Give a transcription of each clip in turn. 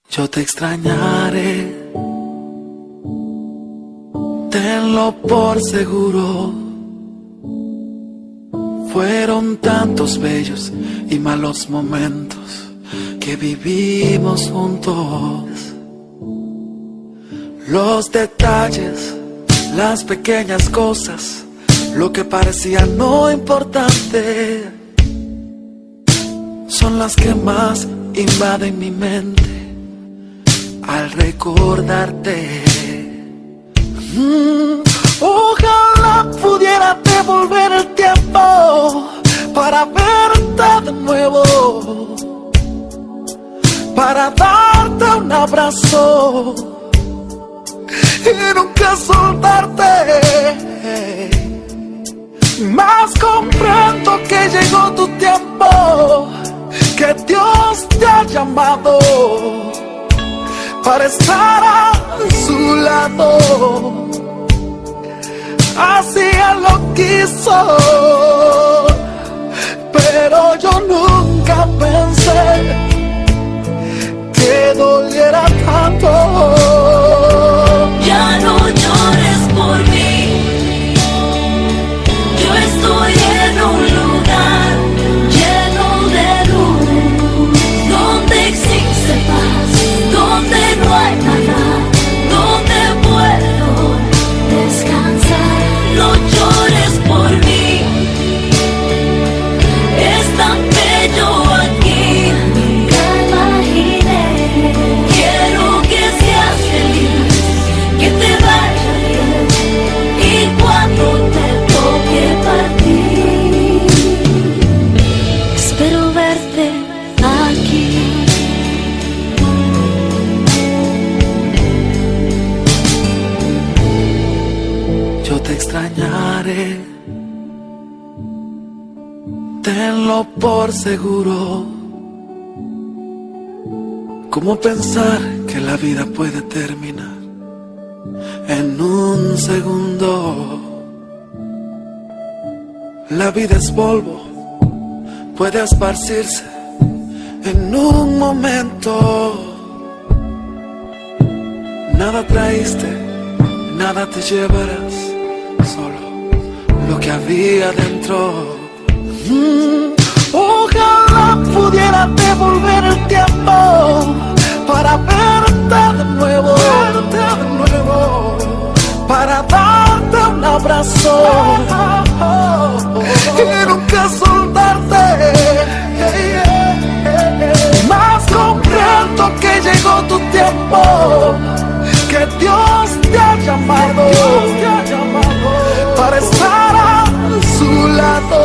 Yo te extrañaré, tenlo por seguro. Fueron tantos bellos y malos momentos que vivimos juntos. Los detalles, las pequeñas cosas, lo que parecía no importante, son las que más invaden mi mente al recordarte. Ojalá pudiera devolver el tiempo para verte de nuevo, para darte un abrazo y nunca soltarte. Mas comprendo que llegó tu tiempo, que Dios te ha llamado para estar a su lado. Así Él lo quiso, pero yo nunca pensé que doliera tanto. Ya no llores por mí, yo estoy en un lugar lleno de luz, donde existe paz, donde no hay nada, donde puedo descansar. No llores por mí, es tan bello aquí, nunca imaginé. Quiero que seas feliz, que te vaya bien, y cuando te toque partir, espero verte aquí. Yo te extrañaré, tenlo por seguro. ¿Cómo pensar que la vida puede terminar en un segundo? La vida es polvo, puede esparcirse en un momento. Nada traíste, nada te llevarás, solo lo que había dentro. Ojalá pudiera devolver el tiempo para verte de nuevo, para darte un abrazo y nunca soltarte. Mas comprendo que llegó tu tiempo, que Dios te ha llamado para estar a su lado.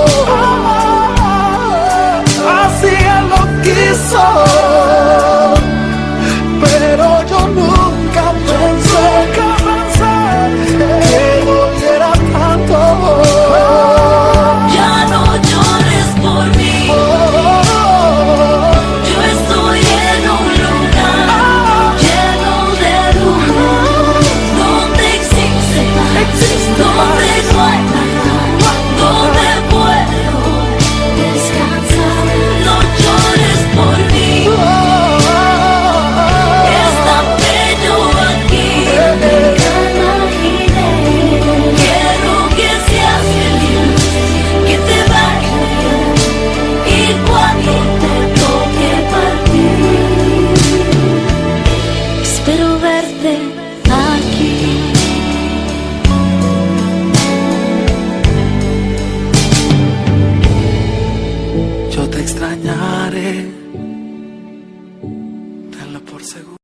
Así Él lo quiso, pero yo nunca pensé que doliera tanto. Ya no llores por mí, yo estoy en un lugar lleno de luz, donde existe paz, donde no hay nada, donde puedo descansar. No llores por mí, es tan bello aquí, nunca imaginé. Quiero que seas feliz, que te vaya bien, y cuando te toque partir, espero verte aquí. Yo te extrañaré, tenlo por seguro.